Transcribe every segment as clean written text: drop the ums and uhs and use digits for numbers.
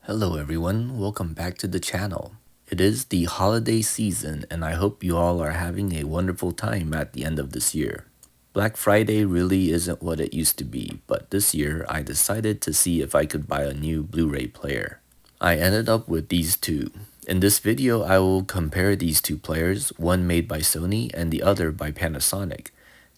Hello everyone, welcome back to the channel. It is the holiday season and I hope you all are having a wonderful time at the end of this year. Black Friday really isn't what it used to be, but this year I decided to see if I could buy a new Blu-ray player. I ended up with these two. In this video I will compare these two players, one made by Sony and the other by Panasonic,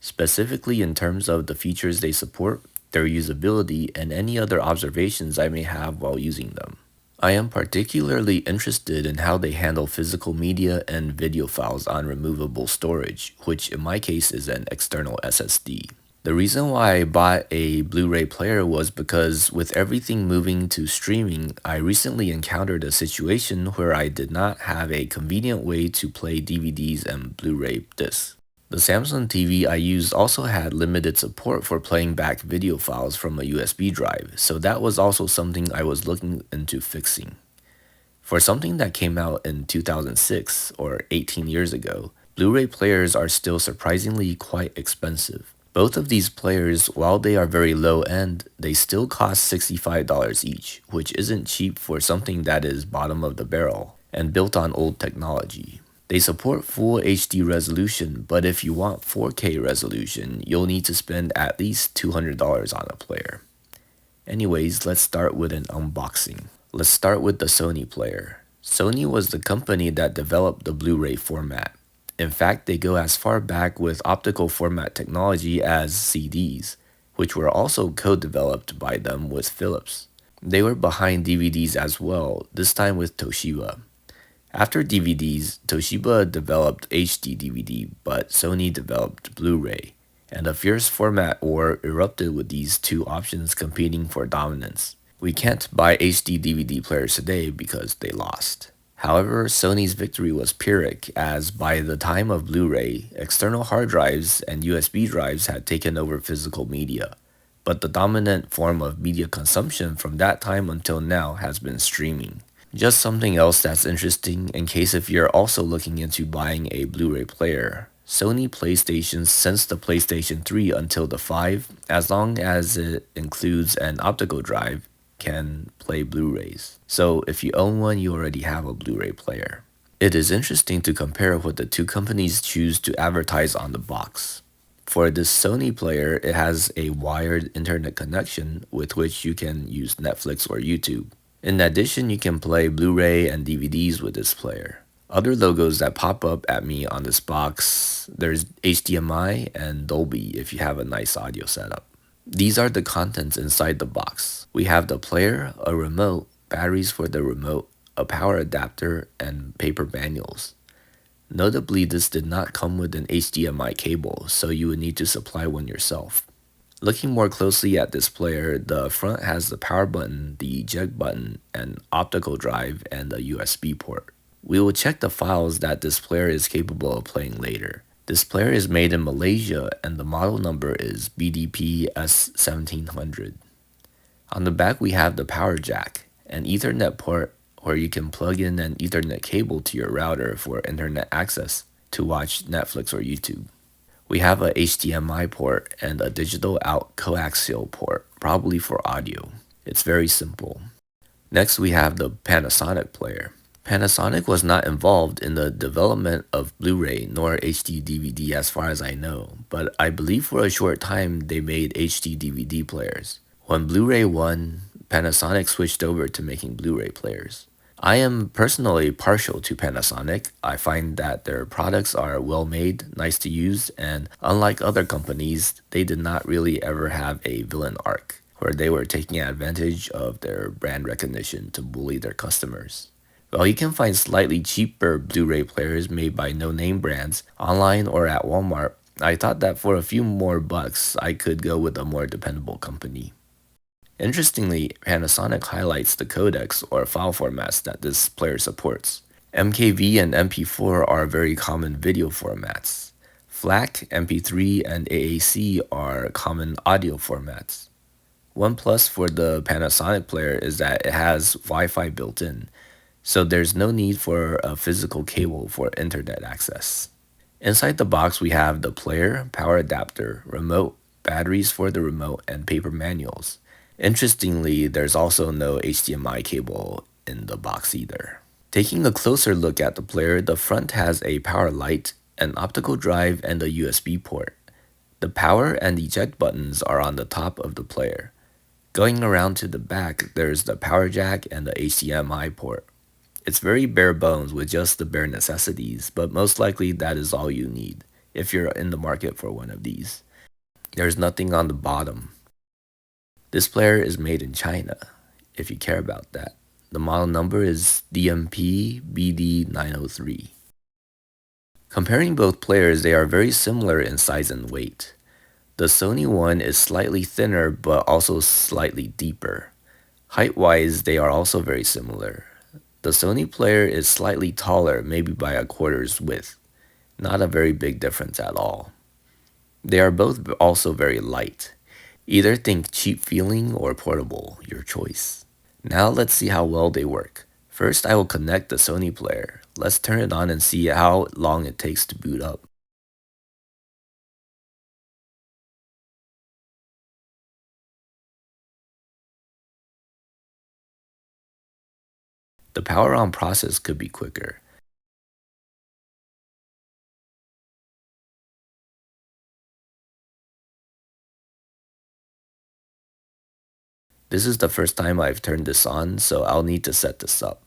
specifically in terms of the features they support, their usability, and any other observations I may have while using them. I am particularly interested in how they handle physical media and video files on removable storage, which in my case is an external SSD. The reason why I bought a Blu-ray player was because with everything moving to streaming, I recently encountered a situation where I did not have a convenient way to play DVDs and Blu-ray discs. The Samsung TV I used also had limited support for playing back video files from a USB drive, so that was also something I was looking into fixing. For something that came out in 2006, or 18 years ago, Blu-ray players are still surprisingly quite expensive. Both of these players, while they are very low end, they still cost $65 each, which isn't cheap for something that is bottom of the barrel and built on old technology. They support full HD resolution, but if you want 4K resolution, you'll need to spend at least $200 on a player. Anyways, let's start with an unboxing. Let's start with the Sony player. Sony was the company that developed the Blu-ray format. In fact, they go as far back with optical format technology as CDs, which were also co-developed by them with Philips. They were behind DVDs as well, this time with Toshiba. After DVDs, Toshiba developed HD DVD, but Sony developed Blu-ray, and a fierce format war erupted with these two options competing for dominance. We can't buy HD DVD players today because they lost. However, Sony's victory was Pyrrhic, as by the time of Blu-ray, external hard drives and USB drives had taken over physical media, but the dominant form of media consumption from that time until now has been streaming. Just something else that's interesting in case if you're also looking into buying a Blu-ray player. Sony PlayStations since the PlayStation 3 until the 5, as long as it includes an optical drive, can play Blu-rays. So if you own one, you already have a Blu-ray player. It is interesting to compare what the two companies choose to advertise on the box. For this Sony player, it has a wired internet connection with which you can use Netflix or YouTube. In addition, you can play Blu-ray and DVDs with this player. Other logos that pop up at me on this box, there's HDMI and Dolby if you have a nice audio setup. These are the contents inside the box. We have the player, a remote, batteries for the remote, a power adapter, and paper manuals. Notably, this did not come with an HDMI cable, so you would need to supply one yourself. Looking more closely at this player, the front has the power button, the eject button, an optical drive, and a USB port. We will check the files that this player is capable of playing later. This player is made in Malaysia and the model number is BDP S1700. On the back we have the power jack, an Ethernet port where you can plug in an Ethernet cable to your router for internet access to watch Netflix or YouTube. We have a HDMI port and a digital out coaxial port, probably for audio. It's very simple. Next we have the Panasonic player. Panasonic was not involved in the development of Blu-ray nor HD DVD as far as I know, but I believe for a short time they made HD DVD players. When Blu-ray won, Panasonic switched over to making Blu-ray players. I am personally partial to Panasonic. I find that their products are well made, nice to use, and unlike other companies, they did not really ever have a villain arc, where they were taking advantage of their brand recognition to bully their customers. While you can find slightly cheaper Blu-ray players made by no-name brands online or at Walmart, I thought that for a few more bucks, I could go with a more dependable company. Interestingly, Panasonic highlights the codecs or file formats that this player supports. MKV and MP4 are very common video formats. FLAC, MP3, and AAC are common audio formats. One plus for the Panasonic player is that it has Wi-Fi built in, so there's no need for a physical cable for internet access. Inside the box we have the player, power adapter, remote, batteries for the remote, and paper manuals. Interestingly, there's also no HDMI cable in the box either. Taking a closer look at the player, the front has a power light, an optical drive, and a USB port. The power and eject buttons are on the top of the player. Going around to the back, there's the power jack and the HDMI port. It's very bare bones with just the bare necessities, but most likely that is all you need if you're in the market for one of these. There's nothing on the bottom. This player is made in China, if you care about that. The model number is DMP BD903. Comparing both players, they are very similar in size and weight. The Sony one is slightly thinner but also slightly deeper. Height-wise, they are also very similar. The Sony player is slightly taller, maybe by a quarter's width. Not a very big difference at all. They are both also very light. Either think cheap feeling or portable, your choice. Now let's see how well they work. First, I will connect the Sony player. Let's turn it on and see how long it takes to boot up. The power on process could be quicker. This is the first time I've turned this on, so I'll need to set this up.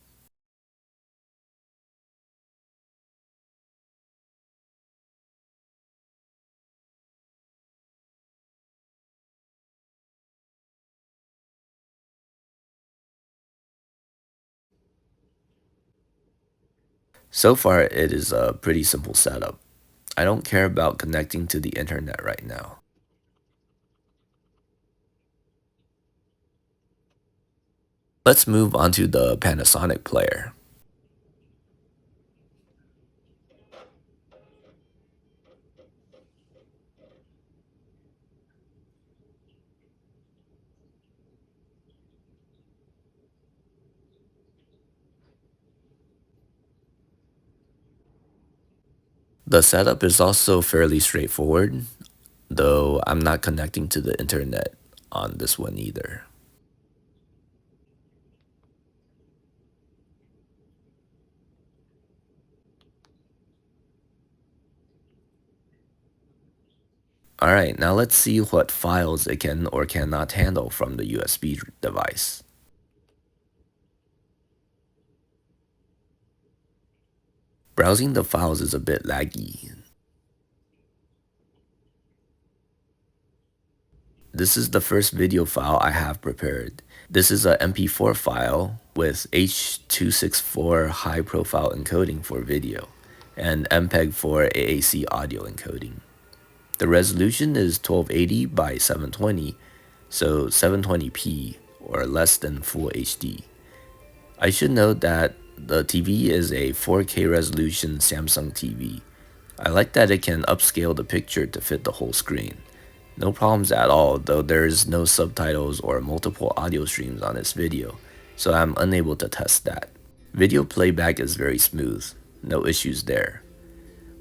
So far, it is a pretty simple setup. I don't care about connecting to the internet right now. Let's move on to the Panasonic player. The setup is also fairly straightforward, though I'm not connecting to the internet on this one either. Alright, now let's see what files it can or cannot handle from the USB device. Browsing the files is a bit laggy. This is the first video file I have prepared. This is a MP4 file with H.264 high profile encoding for video and MPEG-4 AAC audio encoding. The resolution is 1280 by 720, so 720p or less than Full HD. I should note that the TV is a 4K resolution Samsung TV. I like that it can upscale the picture to fit the whole screen. No problems at all, though there's no subtitles or multiple audio streams on this video, so I'm unable to test that. Video playback is very smooth, no issues there.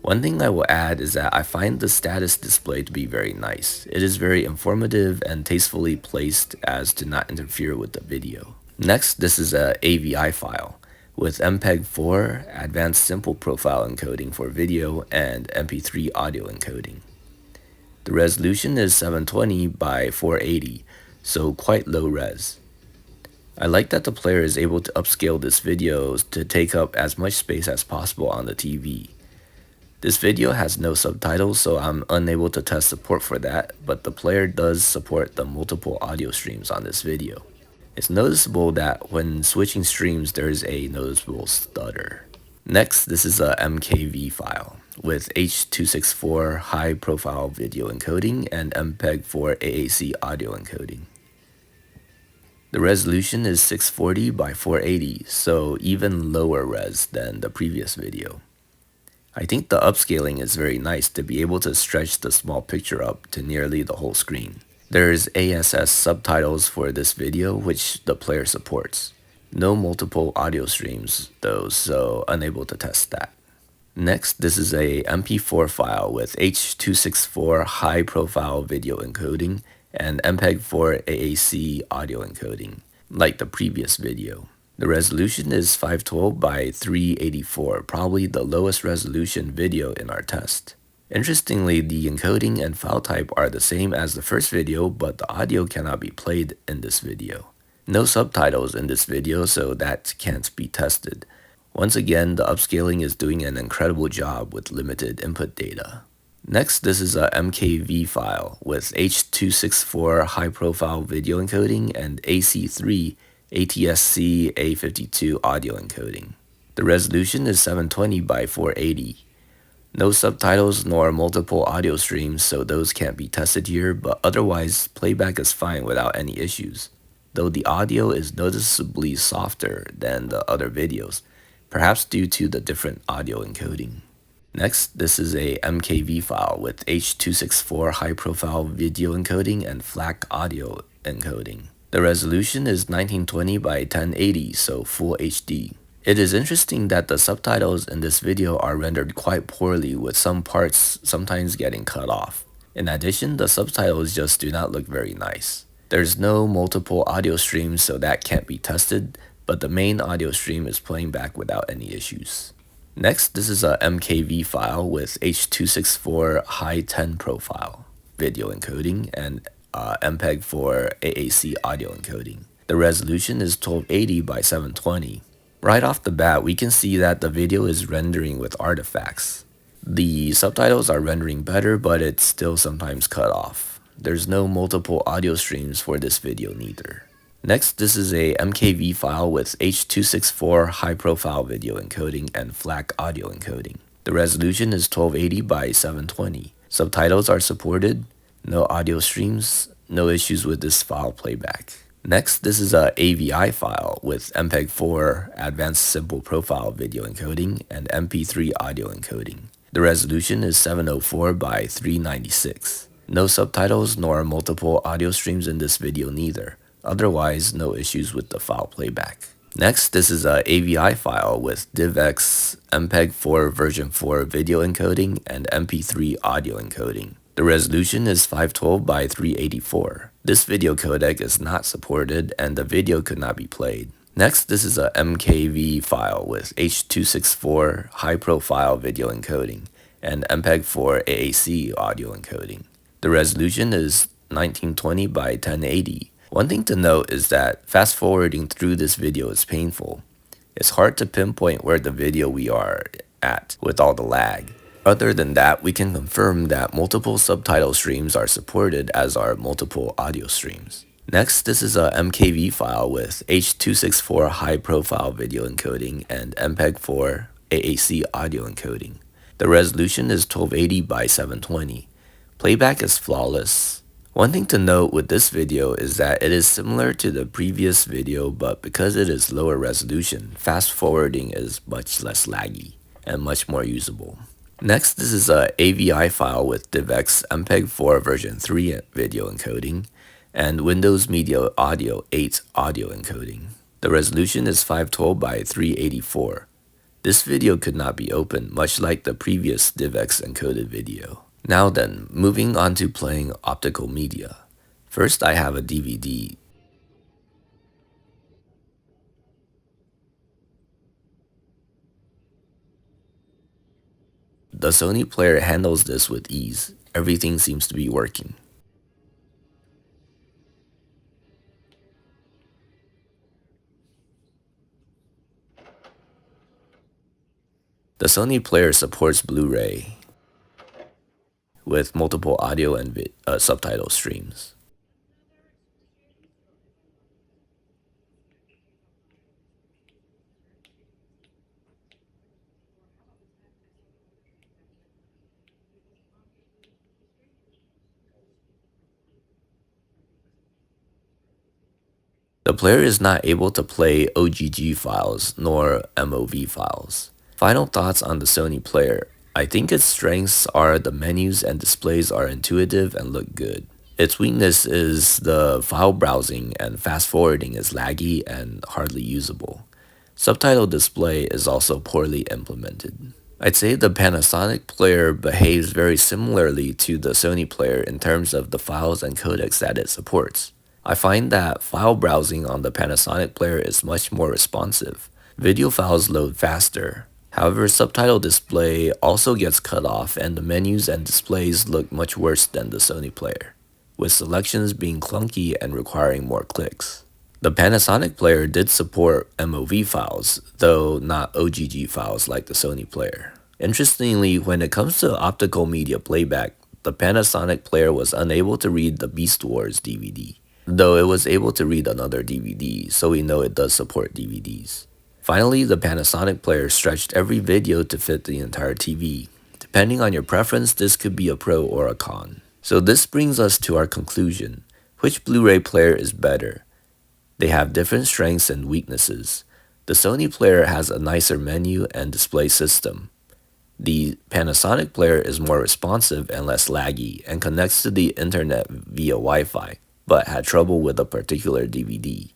One thing I will add is that I find the status display to be very nice. It is very informative and tastefully placed as to not interfere with the video. Next, this is a AVI file with MPEG-4 advanced simple profile encoding for video and MP3 audio encoding. The resolution is 720 by 480, so quite low res. I like that the player is able to upscale this video to take up as much space as possible on the TV. This video has no subtitles, so I'm unable to test support for that, but the player does support the multiple audio streams on this video. It's noticeable that when switching streams, there's a noticeable stutter. Next, this is a MKV file with H.264 high profile video encoding and MPEG-4 AAC audio encoding. The resolution is 640 by 480, so even lower res than the previous video. I think the upscaling is very nice to be able to stretch the small picture up to nearly the whole screen. There's ASS subtitles for this video, which the player supports. No multiple audio streams though, so unable to test that. Next, this is a MP4 file with H.264 high profile video encoding and MPEG-4 AAC audio encoding, like the previous video. The resolution is 512 by 384, probably the lowest resolution video in our test. Interestingly, the encoding and file type are the same as the first video, but the audio cannot be played in this video. No subtitles in this video, so that can't be tested. Once again, the upscaling is doing an incredible job with limited input data. Next, this is a MKV file with H.264 high-profile video encoding and AC3 ATSC A52 audio encoding. The resolution is 720 by 480. No subtitles nor multiple audio streams, so those can't be tested here, but otherwise, playback is fine without any issues, though the audio is noticeably softer than the other videos, perhaps due to the different audio encoding. Next, this is a MKV file with H.264 high-profile video encoding and FLAC audio encoding. The resolution is 1920 by 1080, so Full HD. It is interesting that the subtitles in this video are rendered quite poorly, with some parts sometimes getting cut off. In addition, the subtitles just do not look very nice. There's no multiple audio streams, so that can't be tested, but the main audio stream is playing back without any issues. Next, this is a MKV file with H.264 high 10 profile video encoding and MPEG-4 AAC audio encoding. The resolution is 1280 by 720. Right off the bat, we can see that the video is rendering with artifacts. The subtitles are rendering better, but it's still sometimes cut off. There's no multiple audio streams for this video neither. Next, this is a MKV file with H.264 high-profile video encoding and FLAC audio encoding. The resolution is 1280 by 720. Subtitles are supported, no audio streams, no issues with this file playback. Next, this is a AVI file with MPEG-4 Advanced Simple Profile video encoding and MP3 audio encoding. The resolution is 704 by 396. No subtitles nor multiple audio streams in this video neither. Otherwise, no issues with the file playback. Next, this is a AVI file with DivX MPEG-4 version 4 video encoding and MP3 audio encoding. The resolution is 512 by 384. This video codec is not supported and the video could not be played. Next, this is a MKV file with H.264 high-profile video encoding and MPEG-4 AAC audio encoding. The resolution is 1920 by 1080. One thing to note is that fast forwarding through this video is painful. It's hard to pinpoint where the video we are at with all the lag. Other than that, we can confirm that multiple subtitle streams are supported as are multiple audio streams. Next, this is a MKV file with H.264 high-profile video encoding and MPEG-4 AAC audio encoding. The resolution is 1280 by 720. Playback is flawless. One thing to note with this video is that it is similar to the previous video, but because it is lower resolution, fast forwarding is much less laggy and much more usable. Next, this is a AVI file with DivX MPEG-4 version 3 video encoding and Windows Media Audio 8 audio encoding. The resolution is 512 by 384. This video could not be opened, much like the previous DivX encoded video. Now then, moving on to playing optical media. First, I have a DVD. The Sony player handles this with ease. Everything seems to be working. The Sony player supports Blu-ray with multiple audio and subtitle streams. The player is not able to play OGG files nor MOV files. Final thoughts on the Sony player. I think its strengths are the menus and displays are intuitive and look good. Its weakness is the file browsing and fast forwarding is laggy and hardly usable. Subtitle display is also poorly implemented. I'd say the Panasonic player behaves very similarly to the Sony player in terms of the files and codecs that it supports. I find that file browsing on the Panasonic player is much more responsive. Video files load faster. However, subtitle display also gets cut off and the menus and displays look much worse than the Sony player, with selections being clunky and requiring more clicks. The Panasonic player did support MOV files, though not OGG files like the Sony player. Interestingly, when it comes to optical media playback, the Panasonic player was unable to read the Beast Wars DVD, though it was able to read another DVD, so we know it does support DVDs. Finally, the Panasonic player stretched every video to fit the entire TV. Depending on your preference, this could be a pro or a con. So this brings us to our conclusion. Which Blu-ray player is better? They have different strengths and weaknesses. The Sony player has a nicer menu and display system. The Panasonic player is more responsive and less laggy and connects to the internet via Wi-Fi, but had trouble with a particular DVD.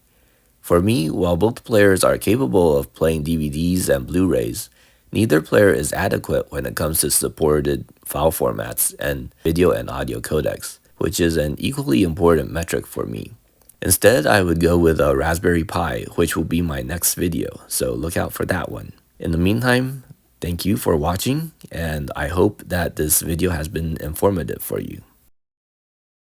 For me, while both players are capable of playing DVDs and Blu-rays, neither player is adequate when it comes to supported file formats and video and audio codecs, which is an equally important metric for me. Instead, I would go with a Raspberry Pi, which will be my next video, so look out for that one. In the meantime, thank you for watching, and I hope that this video has been informative for you.